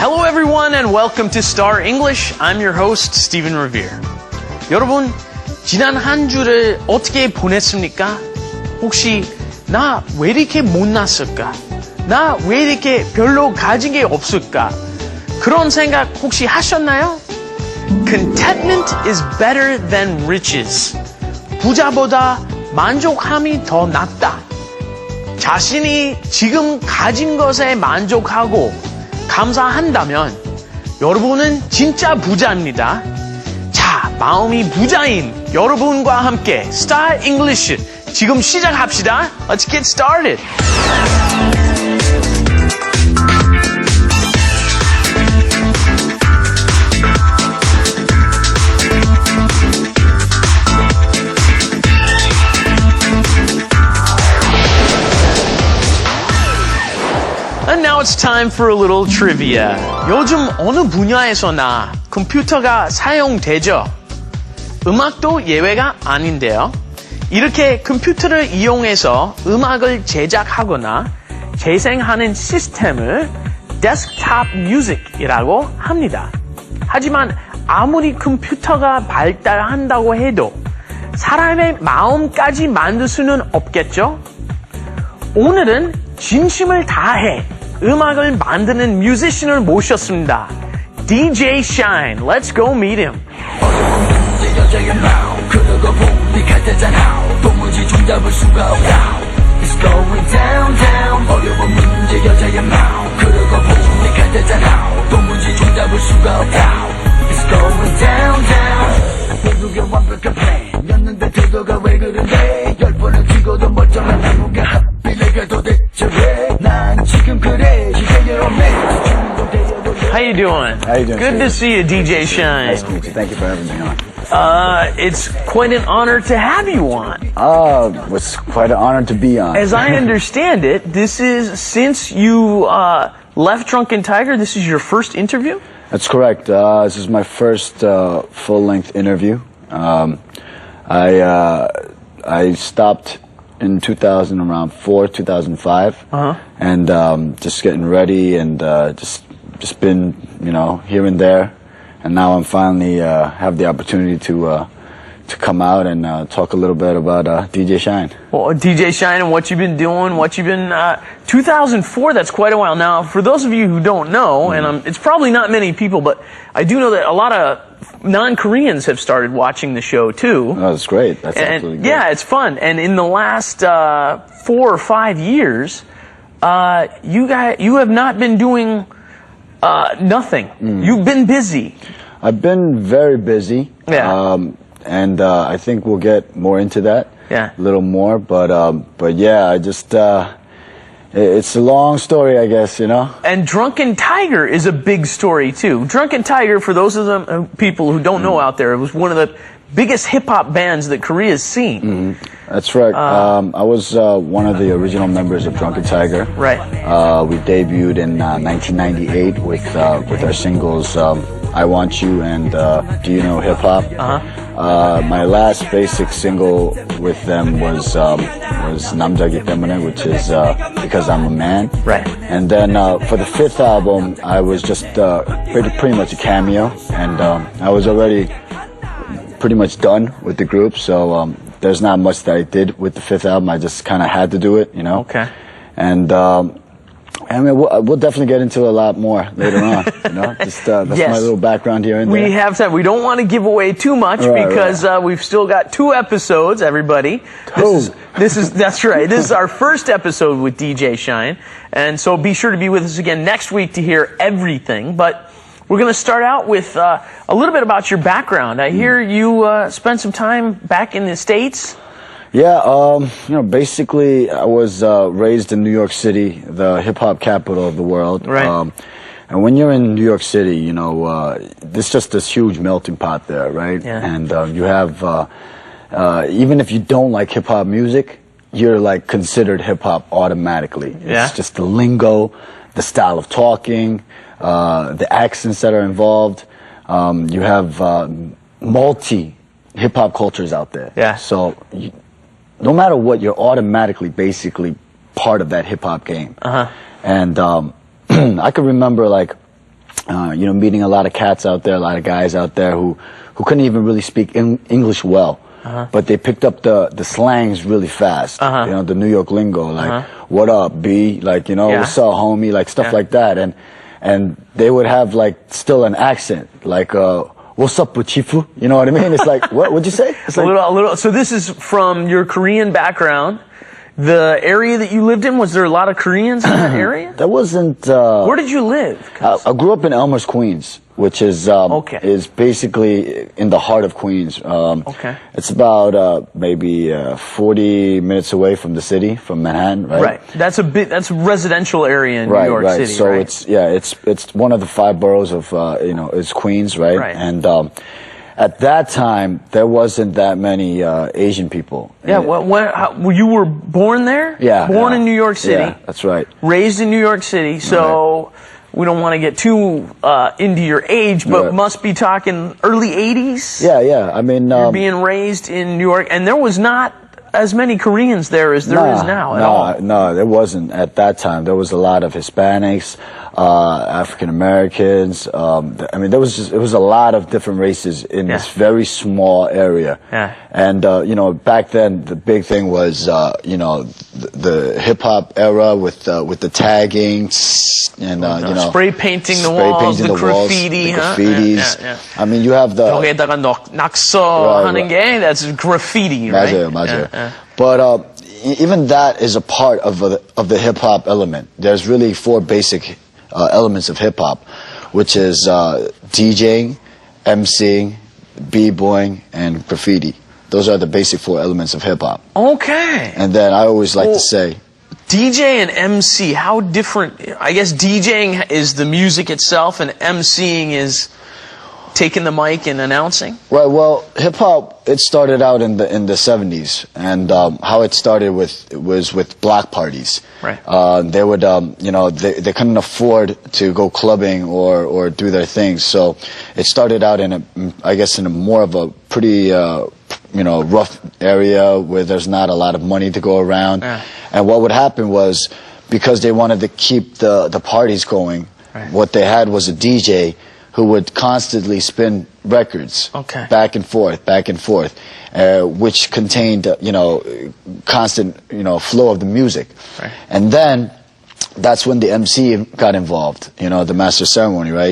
Hello everyone and welcome to Star English. I'm your host, Stephen Revere. 여러분, 지난 한 주를 어떻게 보냈습니까? 혹시 나 왜 이렇게 못났을까? 나 왜 이렇게 별로 가진 게 없을까? 그런 생각 혹시 하셨나요? Contentment is better than riches. 부자보다 만족함이 더 낫다. 자신이 지금 가진 것에 만족하고 감사한다면 여러분은 진짜 부자입니다. 자, 마음이 부자인 여러분과 함께 Star English 지금 시작합시다. Let's get started. And now it's time for a little trivia. 요즘 어느 분야에서나 컴퓨터가 사용되죠? 음악도 예외가 아닌데요. 이렇게 컴퓨터를 이용해서 음악을 제작하거나 재생하는 시스템을 데스크탑 뮤직이라고 합니다. 하지만 아무리 컴퓨터가 발달한다고 해도 사람의 마음까지 만들 수는 없겠죠? 오늘은 진심을 다해 음악을 만드는 뮤지션을 모셨습니다. DJ Shine. Let's go meet him. It's going down, down. 어려운 문제 여자의 마음. 그러고 보니 갈 때잖아. 도무지 종잡을 수가 없다. It's going down, down. 모두가 완벽한 플랜이었는데 태도가 왜 그런데 10번을 뛰고도 멀쩡한 나무가 하필 내가 도대체 왜 난 지금 그래 시대의 없네. How you doing? How you doing? Good to see you, DJ Shine. Nice to meet you. Thank you for having me on. It's quite an honor to have you on. It's quite an honor to be on. As I understand it, this is, since you left Drunken Tiger, this is your first interview? That's correct. This is my first full-length interview. I stopped in 2005, and just getting ready and just been, here and there. And now I'm finally have the opportunity to come out and talk a little bit about DJ Shine. Well, DJ Shine and what you've been doing, 2004, that's quite a while. Now, for those of you who don't know, and it's probably not many people, but I do know that a lot of non-Koreans have started watching the show too. Oh, that's great. That's absolutely great. Yeah, it's fun. And in the last 4 or 5 years, you have not been doing nothing. You've been busy. I've been very busy. Yeah. And I think we'll get more into that. Yeah. A little more, but yeah, I just it's a long story, I guess, And Drunken Tiger is a big story too. Drunken Tiger, for those of them people who don't know out there, it was one of the biggest hip-hop bands that Korea's seen. That's right. I was one of the original members of Drunken Tiger. Right. We debuted in 1998 with our singles I Want You and Do You Know Hip Hop. My last basic single with them was 남자기 때문에, which is Because I'm a Man. Right. And then for the fifth album, I was just pretty much a cameo, and I was already pretty much done with the group, so there's not much that I did with the fifth album. I just kind of had to do it, Okay. And I mean, we'll definitely get into a lot more later on. Just that's Yes. my little background here and there. We have time. We don't want to give away too much because we've still got 2 episodes, everybody. That's right. This is our first episode with DJ Shine. And so be sure to be with us again next week to hear everything. But we're going to start out with a little bit about your background. I hear you spent some time back in the States. Yeah, basically I was raised in New York City, the hip-hop capital of the world. Right. And when you're in New York City, there's just this huge melting pot there, right? Yeah. And you have, even if you don't like hip-hop music, you're like considered hip-hop automatically. Yeah. It's just the lingo, the style of talking, the accents that are involved. You have multi hip-hop cultures out there. Yeah. So no matter what, you're automatically basically part of that hip-hop game. And I could remember, like, meeting a lot of cats out there, a lot of guys out there who couldn't even really speak English well. But they picked up the slangs really fast. The New York lingo, like, what up, B? Like, what's up, homie? Like, stuff like that. And they would have, like, still an accent. Like, what's up, Chifu? You know what I mean? It's like, what'd you say? It's like, a little. So this is from your Korean background. The area that you lived in, was there a lot of Koreans in that area? There wasn't, Where did you live? I grew up in Elmhurst, Queens, which is is basically in the heart of Queens. It's about maybe 40 minutes away from the city, from Manhattan, right? Right. That's a residential area in New York City, so right? it's one of the 5 boroughs of is Queens, right? Right. And at that time there wasn't that many Asian people. Yeah. You were born there? Yeah. Born in New York City. Yeah, that's right. Raised in New York City. So we don't want to get too into your age, but must be talking early 80s? Yeah. I mean, you're being raised in New York, and there was not as many Koreans there as there is now at all. No, there wasn't at that time. There was a lot of Hispanics, African Americans. I mean, it was a lot of different races in this very small area. Yeah. And back then the big thing was the hip hop era with the tagging and spray painting the walls, the graffiti, the graffitis. Yeah. I mean, you have the 벽에다가 낙서하는 게 that's graffiti, right? 맞아요. But even that is a part of the hip hop element. There's really 4 basic elements of hip hop, which is DJing, MCing, b-boying, and graffiti. Those are the basic 4 elements of hip hop. Okay. And then I always like to say, DJ and MC, how different? I guess DJing is the music itself, and MCing is taking the mic and announcing? Right. Well, hip hop, it started out in the 70s, and how it started was with block parties. Right. They would, they couldn't afford to go clubbing or do their things, so it started out in a more of a pretty rough area where there's not a lot of money to go around. Yeah. And what would happen was, because they wanted to keep the parties going, what they had was a DJ who would constantly spin records back and forth, which contained, constant, flow of the music. Right. And then that's when the MC got involved, the master ceremony, right?